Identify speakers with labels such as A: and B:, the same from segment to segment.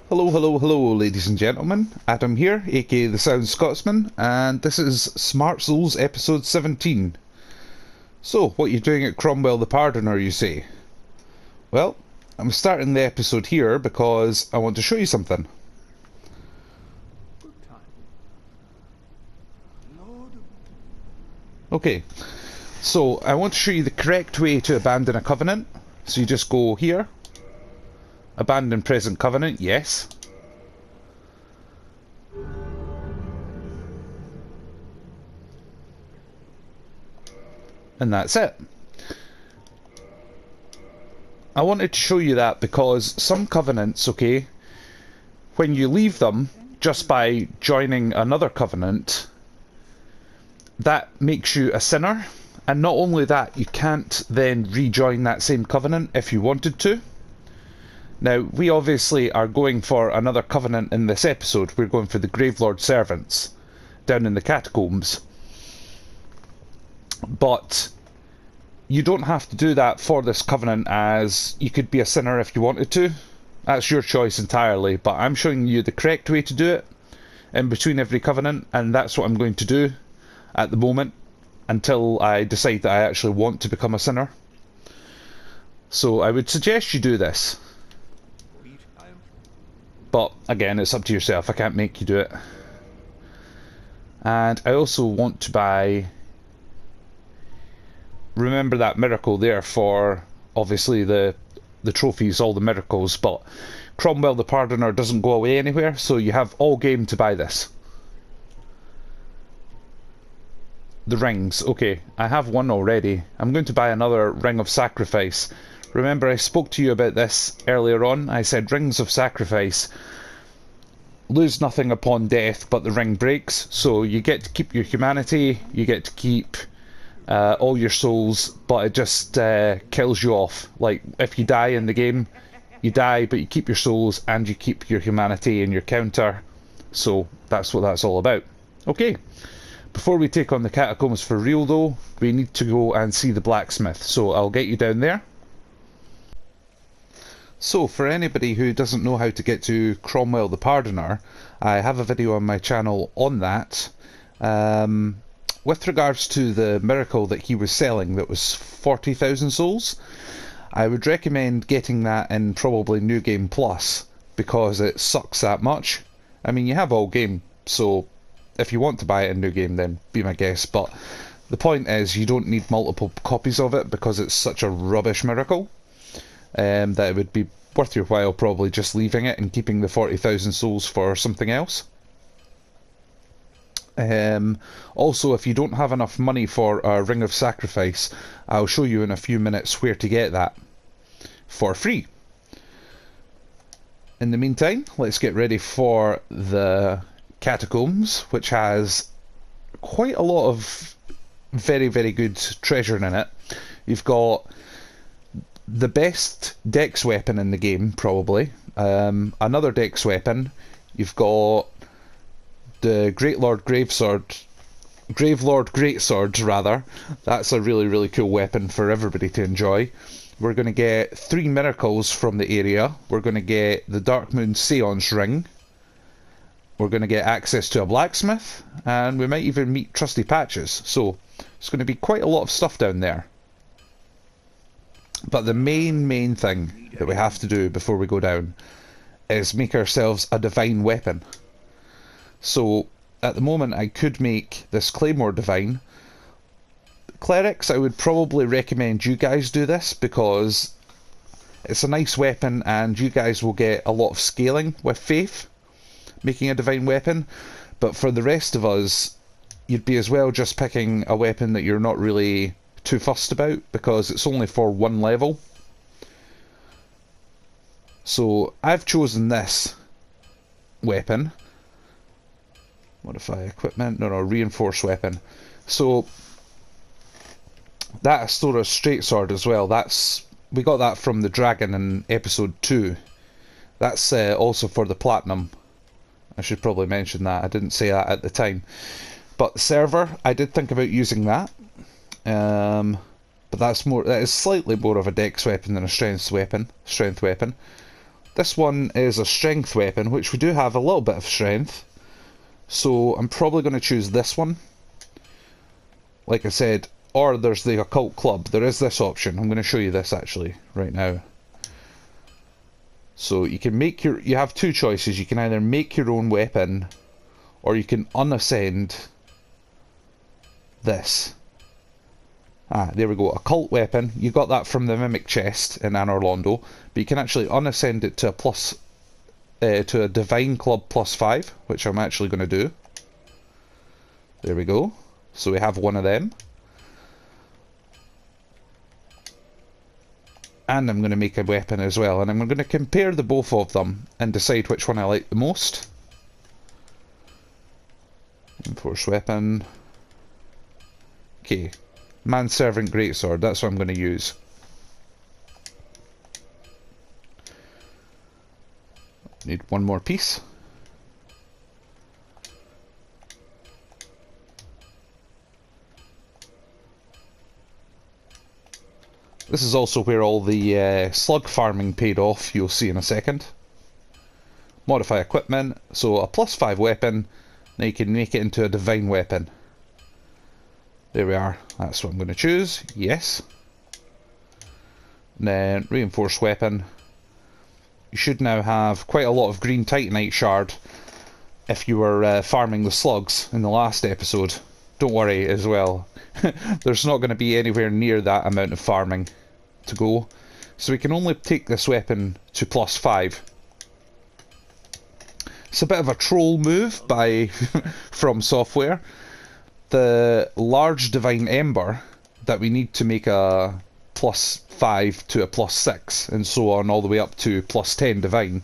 A: Hello, hello, hello, ladies and gentlemen. Adam here, aka the Sound Scotsman, and this is Smart Souls episode 17. So, what you doing at Cromwell the Pardoner, you say? Well, I'm starting the episode here because I want to show you something. Okay, so I want to show you the correct way to abandon a covenant. So you just go here, abandon present covenant, yes. And that's it. I wanted to show you that because some covenants, okay, when you leave them just by joining another covenant, that makes you a sinner. And not only that, you can't then rejoin that same covenant if you wanted to. Now, we obviously are going for another covenant in this episode. We're going for the Gravelord servants down in the catacombs. But you don't have to do that for this covenant, as you could be a sinner if you wanted to. That's your choice entirely, but I'm showing you the correct way to do it in between every covenant, and that's what I'm going to do at the moment until I decide that I actually want to become a sinner. So I would suggest you do this. But again, it's up to yourself. I can't make you do it. And I also want to buy... Remember that miracle there for, obviously, the trophies, all the miracles, but Cromwell the Pardoner doesn't go away anywhere, so you have all game to buy this. The rings. Okay, I have one already. I'm going to buy another Ring of Sacrifice. Remember, I spoke to you about this earlier on. I said Rings of Sacrifice lose nothing upon death, but the ring breaks, so you get to keep your humanity, you get to keep all your souls, but it just kills you off. Like, if you die in the game, you die, but you keep your souls and you keep your humanity and your counter. So that's what that's all about. Okay, before we take on the catacombs for real though, we need to go and see the blacksmith, so I'll get you down there. So for anybody who doesn't know how to get to Cromwell the Pardoner, I have a video on my channel on that. With regards to the miracle that he was selling that was 40,000 souls, I would recommend getting that in probably New Game Plus, because it sucks that much. I mean, you have all game, so if you want to buy it in New Game, then be my guest, but the point is you don't need multiple copies of it because it's such a rubbish miracle, that it would be worth your while probably just leaving it and keeping the 40,000 souls for something else. Also, if you don't have enough money for a Ring of Sacrifice, I'll show you in a few minutes where to get that for free. In the meantime, let's get ready for the Catacombs, which has quite a lot of very, very good treasure in it. You've got the best dex weapon in the game, probably. Another dex weapon. You've got the Gravelord Greatsword, rather. That's a really, really cool weapon for everybody to enjoy. We're going to get 3 miracles from the area. We're going to get the Dark Moon Seance Ring. We're going to get access to a blacksmith, and we might even meet Trusty Patches. So it's going to be quite a lot of stuff down there. But the main thing that we have to do before we go down is make ourselves a divine weapon. So, at the moment I could make this Claymore Divine. Clerics, I would probably recommend you guys do this because it's a nice weapon and you guys will get a lot of scaling with Faith, making a divine weapon. But for the rest of us, you'd be as well just picking a weapon that you're not really too fussed about because it's only for 1 level. So, I've chosen this weapon. Modify equipment, no, reinforce weapon. So that Astora's straight sword as well, we got that from the dragon in episode 2. That's also for the platinum. I should probably mention that, I didn't say that at the time. But the server, I did think about using that. But that is slightly more of a dex weapon than a strength weapon. This one is a strength weapon, which we do have a little bit of strength. So I'm probably going to choose this one. Like I said, or there's the occult club. There is this option. I'm going to show you this actually right now. So you can make you have two choices. You can either make your own weapon, or you can unascend this. Ah, there we go. Occult weapon. You got that from the Mimic chest in Anor Londo, but you can actually unascend it to a Divine Club +5, which I'm actually going to do. There we go. So we have one of them. And I'm going to make a weapon as well, and I'm going to compare the both of them and decide which one I like the most. Enforced weapon. Okay. Manservant Greatsword, that's what I'm going to use. Need one more piece. This is also where all the slug farming paid off, you'll see in a second. Modify equipment, so a +5 weapon, now you can make it into a divine weapon. There we are, that's what I'm going to choose, yes. And then reinforced weapon. You should now have quite a lot of green titanite shard if you were farming the slugs in the last episode. Don't worry as well, there's not going to be anywhere near that amount of farming to go. So we can only take this weapon to +5. It's a bit of a troll move by From Software. The large divine ember that we need to make a +5 to a +6 and so on all the way up to +10 divine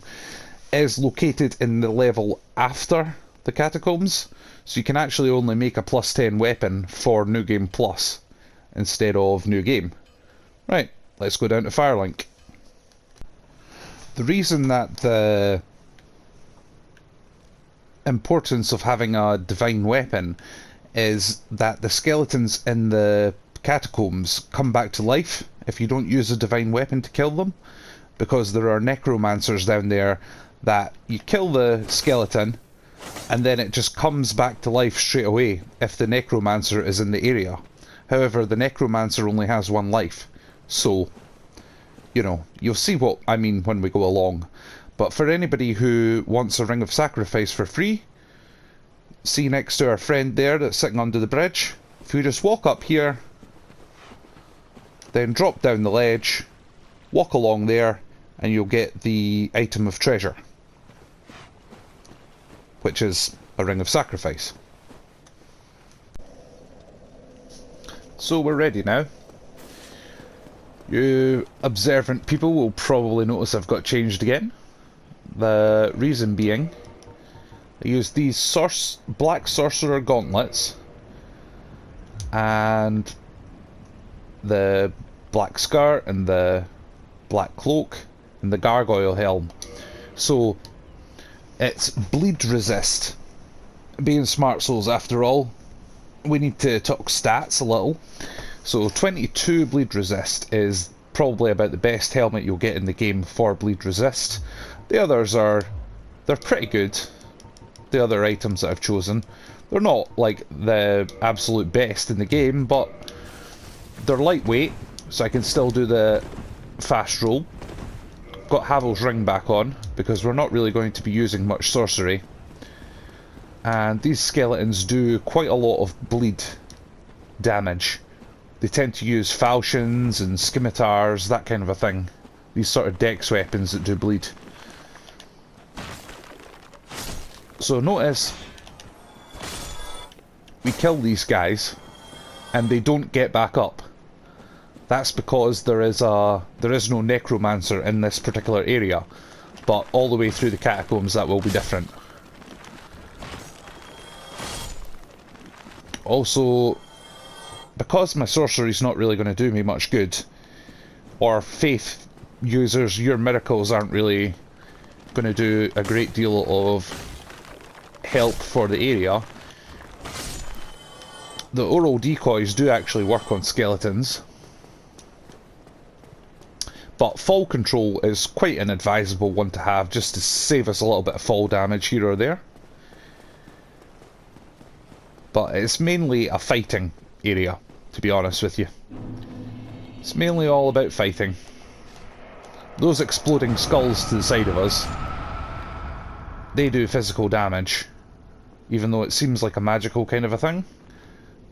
A: is located in the level after the catacombs, so you can actually only make a +10 weapon for New Game Plus instead of New Game. Right, let's go down to Firelink. The reason that the importance of having a divine weapon is that the skeletons in the catacombs come back to life if you don't use a divine weapon to kill them, because there are necromancers down there that you kill the skeleton and then it just comes back to life straight away if the necromancer is in the area. However, the necromancer only has one life, so you know, you'll see what I mean when we go along. But for anybody who wants a Ring of Sacrifice for free, see next to our friend there that's sitting under the bridge, if you just walk up here, then drop down the ledge, walk along there, and you'll get the item of treasure, which is a Ring of Sacrifice. So we're ready now. You observant people will probably notice I've got changed again. The reason being, I used these black sorcerer gauntlets and the black skirt and the black cloak and the gargoyle helm. So it's bleed resist. Being Smart Souls after all, we need to talk stats a little. So 22 bleed resist is probably about the best helmet you'll get in the game for bleed resist. The others they're pretty good. The other items that I've chosen, they're not like the absolute best in the game, but they're lightweight, so I can still do the fast roll. Got Havel's ring back on because we're not really going to be using much sorcery. And these skeletons do quite a lot of bleed damage. They tend to use falchions and scimitars, that kind of a thing. These sort of dex weapons that do bleed. So notice, we kill these guys, and they don't get back up. That's because there is no necromancer in this particular area, but all the way through the catacombs that will be different. Also, because my sorcery's not really going to do me much good, or faith users, your miracles aren't really going to do a great deal of help for the area, the oral decoys do actually work on skeletons. But fall control is quite an advisable one to have, just to save us a little bit of fall damage here or there. But it's mainly a fighting area, to be honest with you. It's mainly all about fighting. Those exploding skulls to the side of us, they do physical damage. Even though it seems like a magical kind of a thing,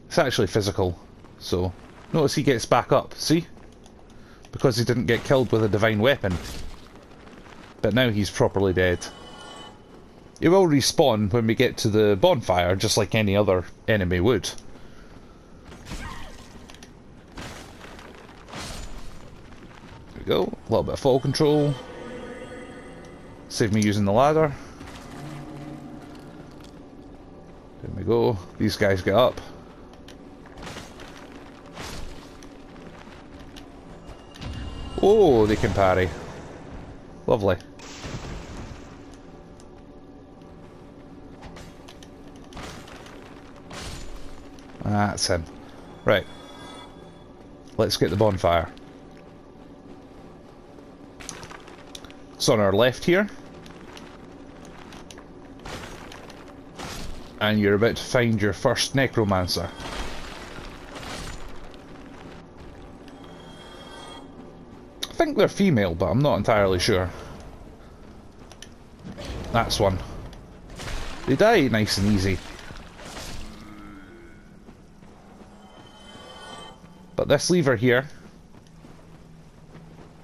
A: it's actually physical. So, notice he gets back up, see? Because he didn't get killed with a divine weapon. But now he's properly dead. He will respawn when we get to the bonfire, just like any other enemy would. There we go, a little bit of fall control. Save me using the ladder. There we go, these guys get up. Oh, they can parry. Lovely. That's him. Right. Let's get the bonfire. It's on our left here. And you're about to find your first necromancer. I think they're female, but I'm not entirely sure. That's one. They die nice and easy. But this lever here,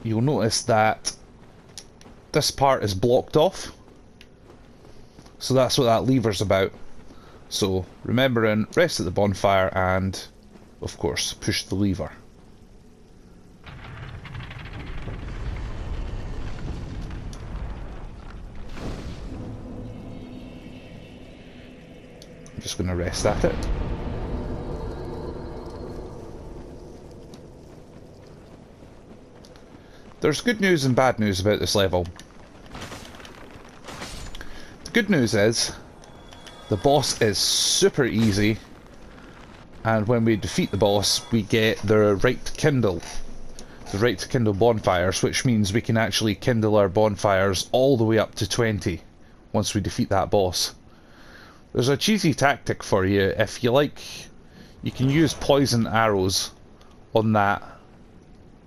A: you'll notice that this part is blocked off. So that's what that lever's about. So remembering, rest at the bonfire and, of course, push the lever. I'm just going to rest at it. There's good news and bad news about this level. The good news is the boss is super easy, and when we defeat the boss we get the right to kindle. The right to kindle bonfires, which means we can actually kindle our bonfires all the way up to 20 once we defeat that boss. There's a cheesy tactic for you. If you like, you can use poison arrows on that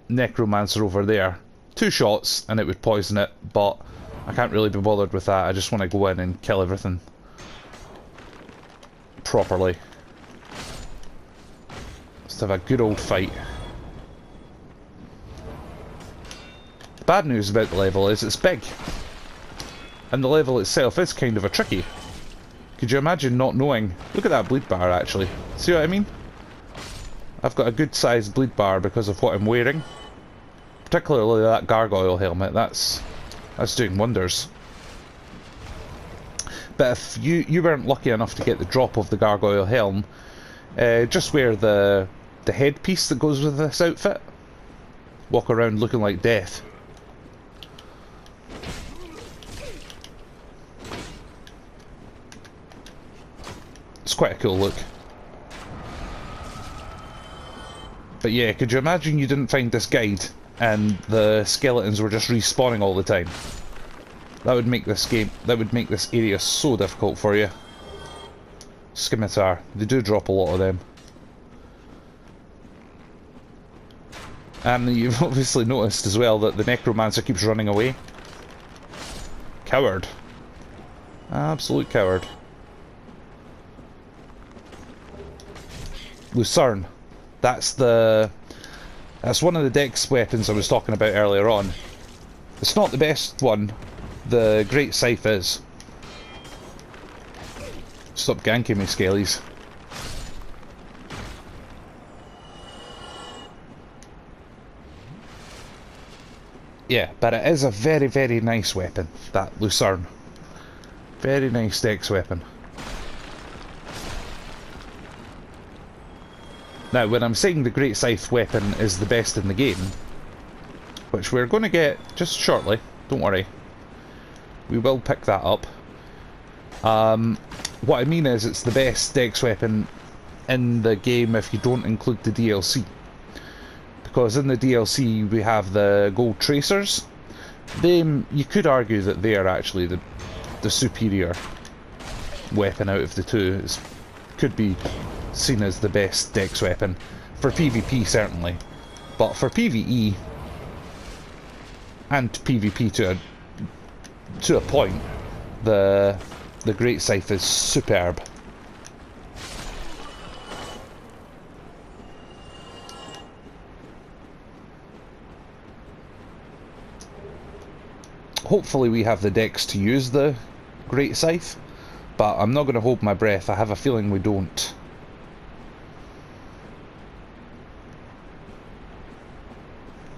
A: necromancer over there. 2 shots and it would poison it, but I can't really be bothered with that. I just want to go in and kill everything properly. Let's have a good old fight. The bad news about the level is it's big, and the level itself is kind of a tricky. Could you imagine not knowing? Look at that bleed bar actually. See what I mean? I've got a good sized bleed bar because of what I'm wearing. Particularly that gargoyle helmet, that's doing wonders. But if you weren't lucky enough to get the drop of the gargoyle helm, just wear the headpiece that goes with this outfit. Walk around looking like death. It's quite a cool look. But yeah, could you imagine you didn't find this guide and the skeletons were just respawning all the time? That would make this game, that would make this area so difficult for you. Scimitar, they do drop a lot of them. And you've obviously noticed as well that the necromancer keeps running away. Coward. Absolute coward. Lucerne. That's one of the dex weapons I was talking about earlier on. It's not the best one. The great scythe is. Stop ganking me, scalies. Yeah, but it is a very, very nice weapon, that Lucerne. Very nice dex weapon. Now, when I'm saying the Great Scythe weapon is the best in the game, which we're going to get just shortly, don't worry, we will pick that up. What I mean is it's the best dex weapon in the game if you don't include the DLC. because in the DLC we have the gold tracers. You could argue that they are actually the superior weapon out of the two. It could be seen as the best dex weapon. For PvP certainly. But for PvE and PvP to a point, the Great Scythe is superb. Hopefully we have the dex to use the Great Scythe, but I'm not going to hold my breath. I have a feeling we don't.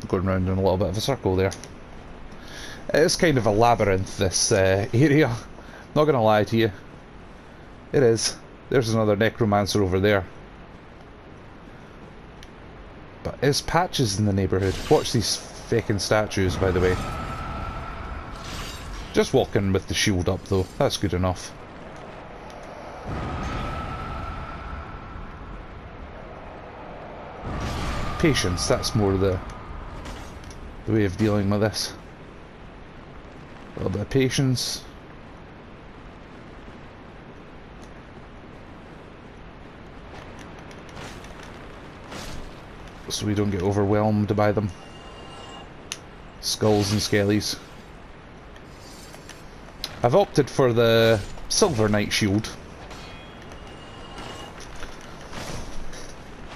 A: Going round in a little bit of a circle there. It's kind of a labyrinth, this area. Not going to lie to you. It is. There's another necromancer over there. But is Patches in the neighbourhood? Watch these faking statues, by the way. Just walking with the shield up though, that's good enough. Patience, that's more the way of dealing with this. A little bit of patience. So we don't get overwhelmed by them. Skulls and skellies. I've opted for the Silver Knight shield.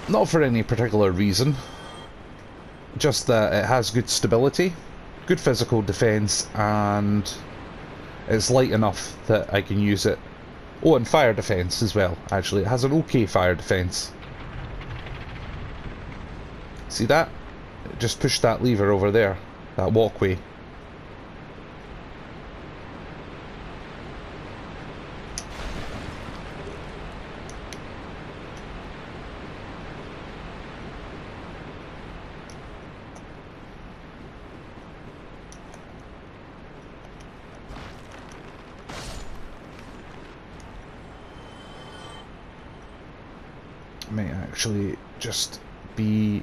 A: Not for any particular reason. Just that it has good stability, good physical defense, and it's light enough that I can use it. Oh, and fire defense as well, actually. It has an okay fire defense. See that? Just push that lever over there, that walkway. Might actually just be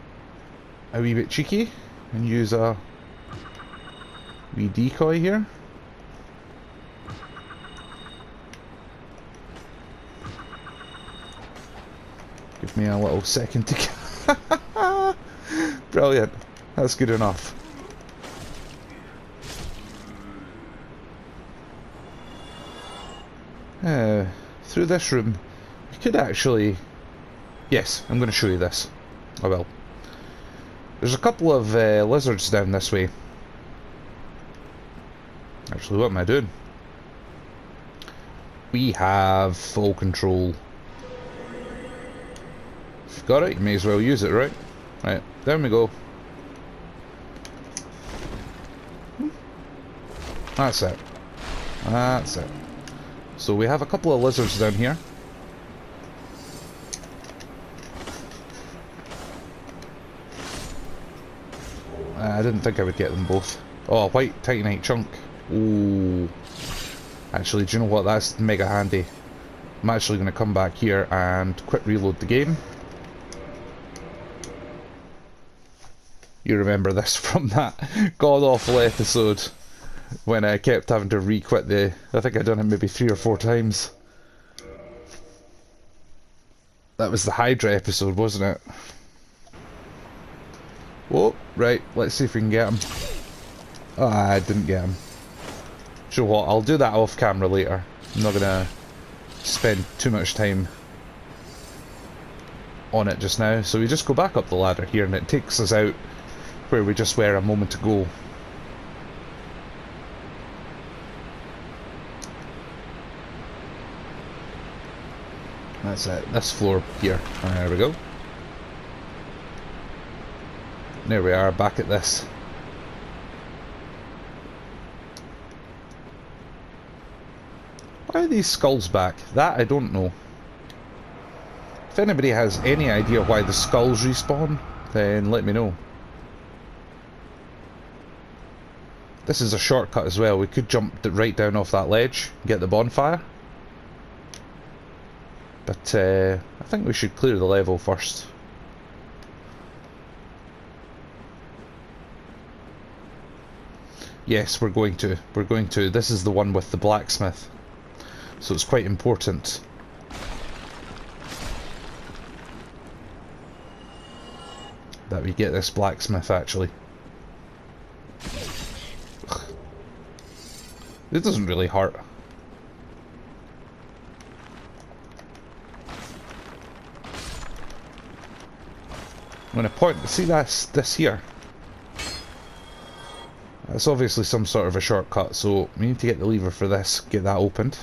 A: a wee bit cheeky and use a wee decoy here. Give me a little second to get... Brilliant. That's good enough. Through this room, you could actually... Yes, I'm going to show you this. I will. There's a couple of lizards down this way. Actually, what am I doing? We have full control. If you've got it, you may as well use it, right? Right, down we go. That's it. That's it. So we have a couple of lizards down here. I didn't think I would get them both. Oh, a white titanite chunk. Ooh. Actually, do you know what? That's mega handy. I'm actually going to come back here and quick reload the game. You remember this from that god-awful episode when I kept having to re-quit the... I think I'd done it maybe 3 or 4 times. That was the Hydra episode, wasn't it? Oh, right, let's see if we can get him. Oh, I didn't get him. You know what, I'll do that off camera later. I'm not gonna spend too much time on it just now. So we just go back up the ladder here and it takes us out where we just were a moment ago. That's it, this floor here. There we go. There we are, back at this. Why are these skulls back? That I don't know. If anybody has any idea why the skulls respawn, then let me know. This is a shortcut as well. We could jump right down off that ledge, get the bonfire. But I think we should clear the level first. Yes, we're going to. We're going to. This is the one with the blacksmith. So it's quite important. That we get this blacksmith, actually. Ugh. It doesn't really hurt. I'm going to point... See this here? That's obviously some sort of a shortcut, so we need to get the lever for this, get that opened.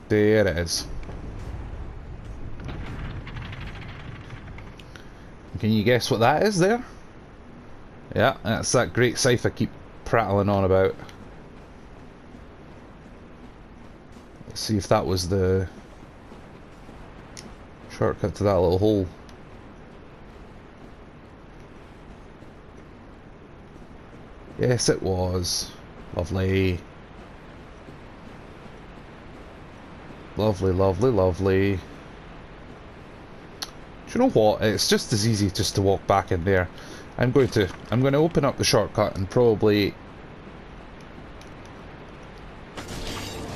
A: There it is. Can you guess what that is there? Yeah, that's that great scythe I keep prattling on about. Let's see if that was the shortcut to that little hole. Yes, it was. Lovely. Lovely, lovely, lovely. Do you know what? It's just as easy just to walk back in there. I'm going to open up the shortcut and probably...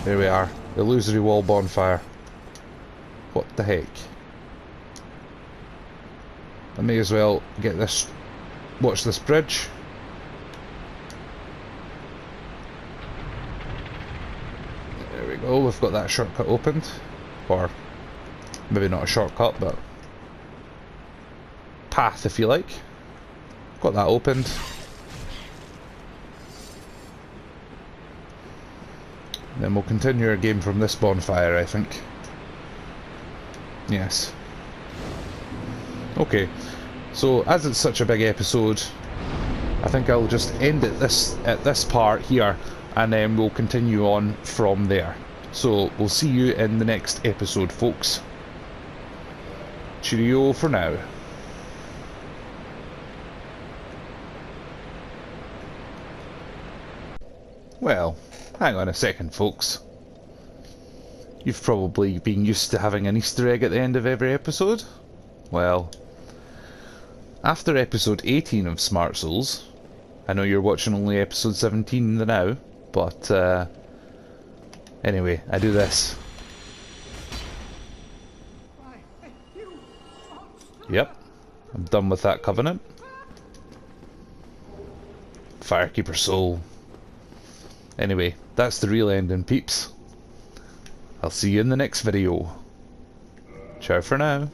A: There we are. Illusory wall bonfire. What the heck? I may as well get this... Watch this bridge. There we go, we've got that shortcut opened. Or maybe not a shortcut, but path if you like. Got that opened. Then we'll continue our game from this bonfire, I think. Yes. Okay, so as it's such a big episode, I think I'll just end it at this part here, and then we'll continue on from there. So we'll see you in the next episode, folks. Cheerio for now. Well, hang on a second, folks. You've probably been used to having an Easter egg at the end of every episode. Well, after episode 18 of Smart Souls, I know you're watching only episode 17 now, but anyway, I do this. Yep, I'm done with that covenant. Firekeeper soul. Anyway, that's the real ending, peeps. I'll see you in the next video. Ciao for now.